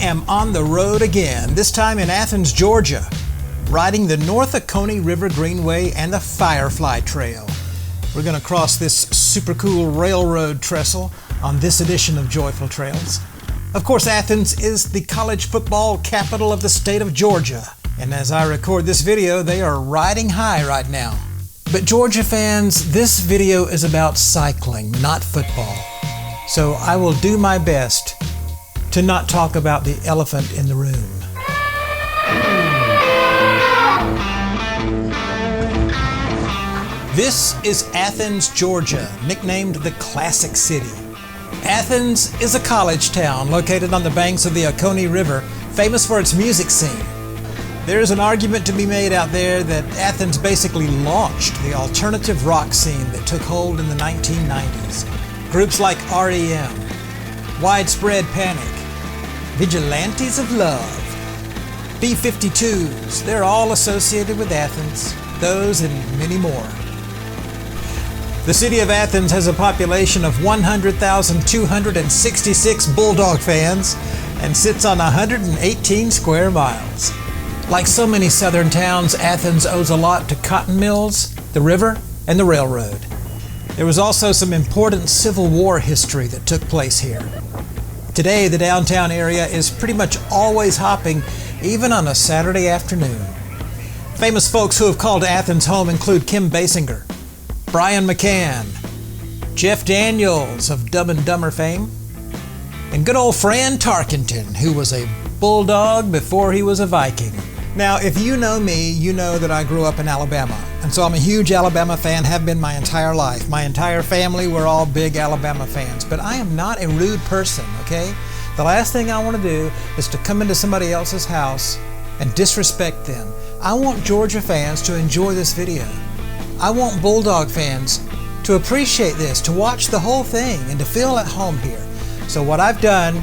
am on the road again, this time in Athens, Georgia, riding the North Oconee River Greenway and the Firefly Trail. We're going to cross this super cool railroad trestle on this edition of Joyful Trails. Of course, Athens is the college football capital of the state of Georgia, and as I record this video, they are riding high right now. But Georgia fans, this video is about cycling, not football. So I will do my best to not talk about the elephant in the room. This is Athens, Georgia, nicknamed the Classic City. Athens is a college town located on the banks of the Oconee River, famous for its music scene. There is an argument to be made out there that Athens basically launched the alternative rock scene that took hold in the 1990s. Groups like R.E.M, Widespread Panic, Vigilantes of Love, B-52s, they're all associated with Athens, those and many more. The city of Athens has a population of 100,266 Bulldog fans and sits on 118 square miles. Like so many southern towns, Athens owes a lot to cotton mills, the river, and the railroad. There was also some important Civil War history that took place here. Today, the downtown area is pretty much always hopping, even on a Saturday afternoon. Famous folks who have called Athens home include Kim Basinger, Brian McCann, Jeff Daniels of Dumb and Dumber fame, and good old Fran Tarkenton, who was a Bulldog before he was a Viking. Now, if you know me, you know that I grew up in Alabama, and so I'm a huge Alabama fan, have been my entire life. My entire family, we're all big Alabama fans, but I am not a rude person, okay? The last thing I want to do is to come into somebody else's house and disrespect them. I want Georgia fans to enjoy this video. I want Bulldog fans to appreciate this, to watch the whole thing, and to feel at home here. So what I've done,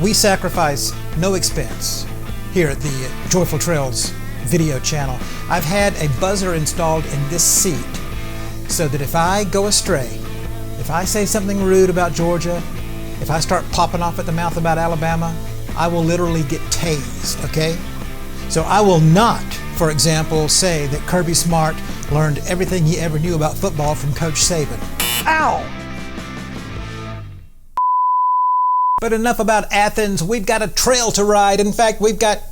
we sacrifice no expense here at the Joyful Trails video channel. I've had a buzzer installed in this seat so that if I go astray, if I say something rude about Georgia, if I start popping off at the mouth about Alabama, I will literally get tased, okay? So I will not, for example, say that Kirby Smart learned everything he ever knew about football from Coach Saban. Ow! But enough about Athens. We've got a trail to ride. In fact, we've got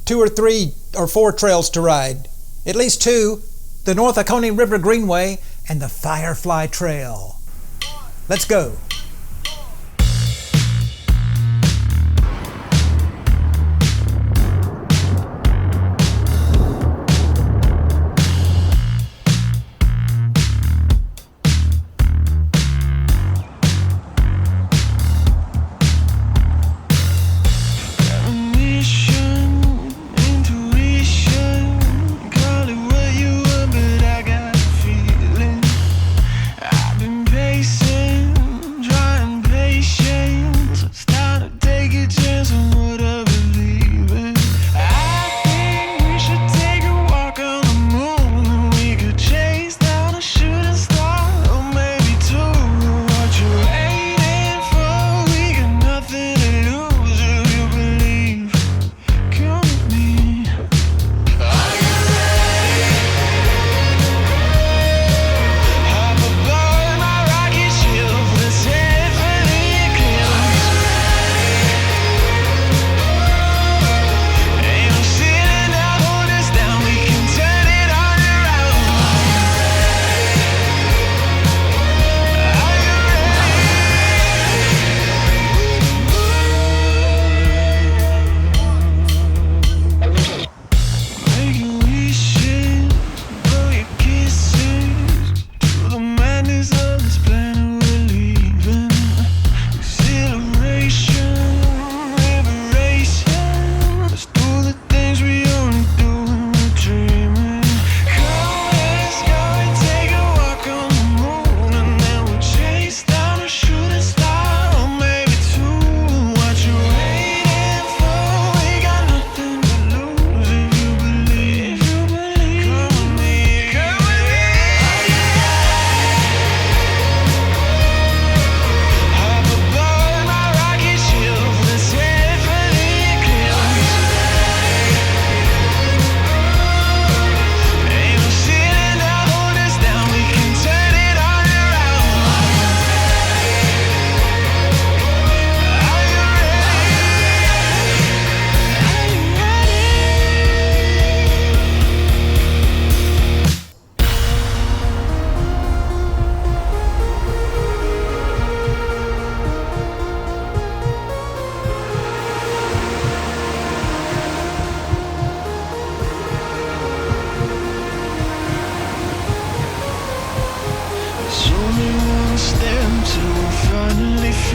2 or 3 or 4 trails to ride. At least 2. The North Oconee River Greenway and the Firefly Trail. Let's go.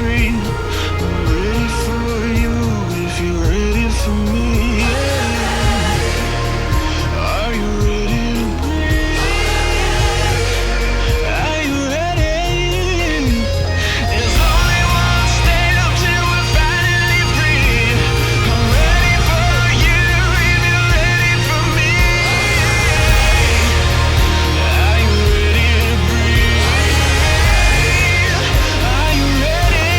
free. I'm ready for you if you're ready for me. Yeah. Are you ready to breathe? Are you ready? There's only one step till we're finally free. I'm ready for you if you're ready for me. Are you ready to breathe? Are you ready?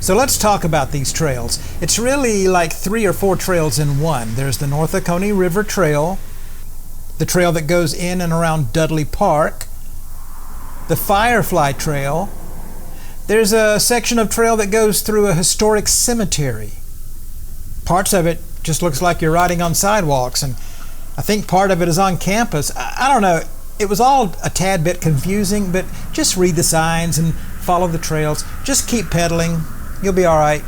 So let's talk about these trails. It's really like 3 or 4 trails in one. There's the North Oconee River Trail, the trail that goes in and around Dudley Park, the Firefly Trail. There's a section of trail that goes through a historic cemetery. Parts of it just looks like you're riding on sidewalks, and I think part of it is on campus. I don't know. It was all a tad bit confusing, but just read the signs and follow the trails. Just keep pedaling. You'll be all right.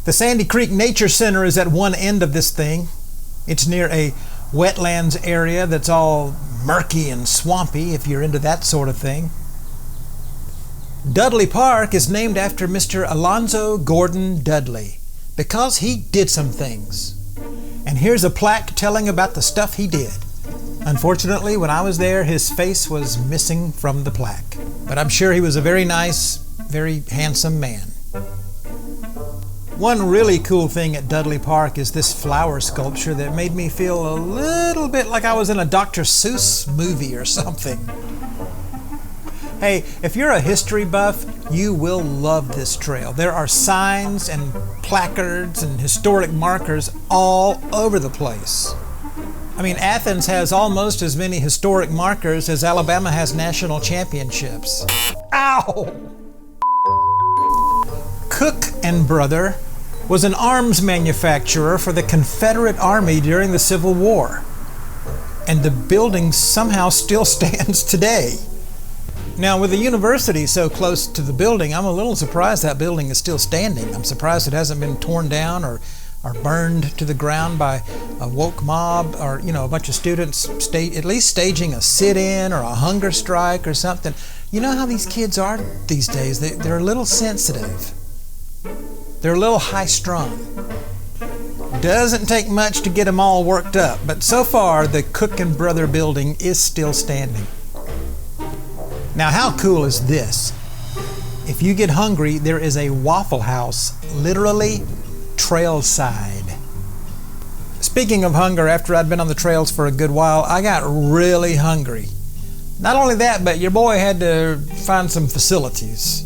The Sandy Creek Nature Center is at one end of this thing. It's near a wetlands area that's all murky and swampy, if you're into that sort of thing. Dudley Park is named after Mr. Alonzo Gordon Dudley because he did some things. And here's a plaque telling about the stuff he did. Unfortunately, when I was there, his face was missing from the plaque. But I'm sure he was a very nice, very handsome man. One really cool thing at Dudley Park is this flower sculpture that made me feel a little bit like I was in a Dr. Seuss movie or something. Hey, if you're a history buff, you will love this trail. There are signs and placards and historic markers all over the place. I mean, Athens has almost as many historic markers as Alabama has national championships. Ow! Cook and Brother was an arms manufacturer for the Confederate Army during the Civil War. And the building somehow still stands today. Now, with the university so close to the building, I'm a little surprised that building is still standing. I'm surprised it hasn't been torn down or burned to the ground by a woke mob or, a bunch of students at least staging a sit-in or a hunger strike or something. You know how these kids are these days. They're a little sensitive. They're a little high-strung. Doesn't take much to get them all worked up, but so far the Cook and Brother building is still standing. Now, how cool is this? If you get hungry, there is a Waffle House, literally trailside. Speaking of hunger, after I'd been on the trails for a good while, I got really hungry. Not only that, but your boy had to find some facilities.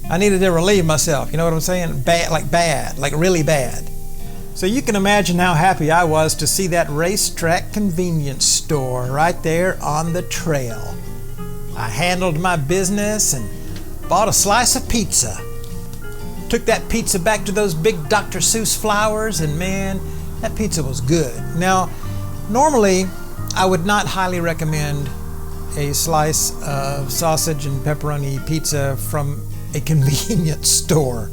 I needed to relieve myself, you know what I'm saying? Bad, like really bad. So you can imagine how happy I was to see that racetrack convenience store right there on the trail. I handled my business and bought a slice of pizza. Took that pizza back to those big Dr. Seuss flowers, and man, that pizza was good. Now, normally I would not highly recommend a slice of sausage and pepperoni pizza from a convenience store.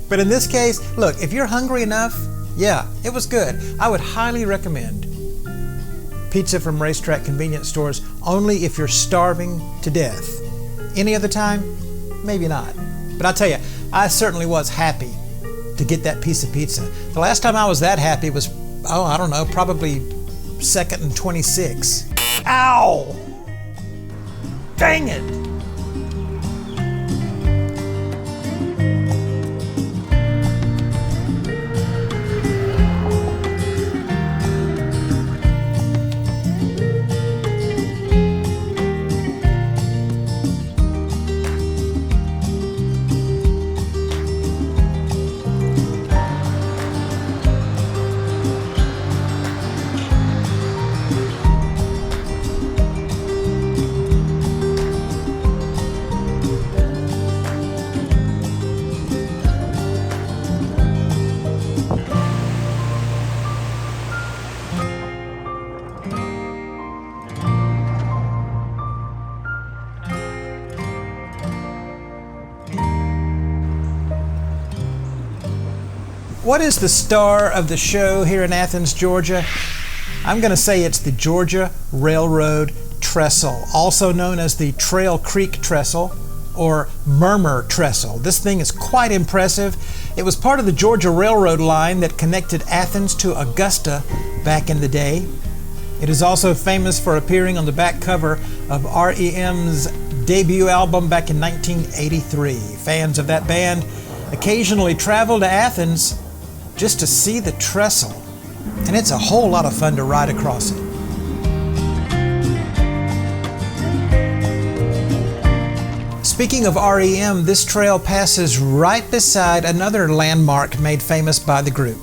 But in this case, look, if you're hungry enough, yeah, it was good. I would highly recommend pizza from racetrack convenience stores only if you're starving to death. Any other time, maybe not. But I'll tell you, I certainly was happy to get that piece of pizza. The last time I was that happy was, I don't know, probably 2nd and 26. Ow! Dang it! What is the star of the show here in Athens, Georgia? I'm going to say it's the Georgia Railroad Trestle, also known as the Trail Creek Trestle or Murmur Trestle. This thing is quite impressive. It was part of the Georgia Railroad line that connected Athens to Augusta back in the day. It is also famous for appearing on the back cover of R.E.M's debut album back in 1983. Fans of that band occasionally travel to Athens just to see the trestle, and it's a whole lot of fun to ride across it. Speaking of R.E.M., this trail passes right beside another landmark made famous by the group.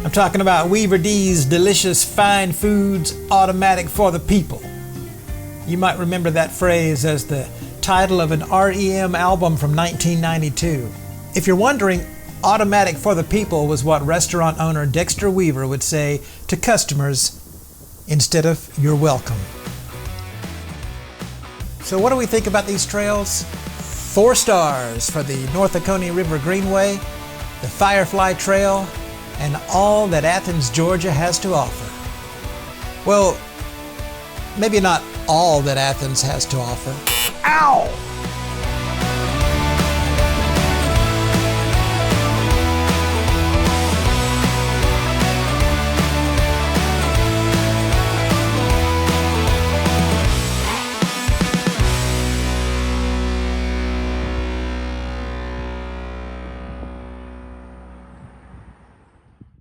I'm talking about Weaver D's delicious fine foods, automatic for the people. You might remember that phrase as the title of an R.E.M. album from 1992. If you're wondering, automatic for the people was what restaurant owner Dexter Weaver would say to customers instead of "you're welcome." So what do we think about these trails? 4 stars for the North Oconee River Greenway, the Firefly Trail, and all that Athens, Georgia has to offer. Well, maybe not all that Athens has to offer. Ow!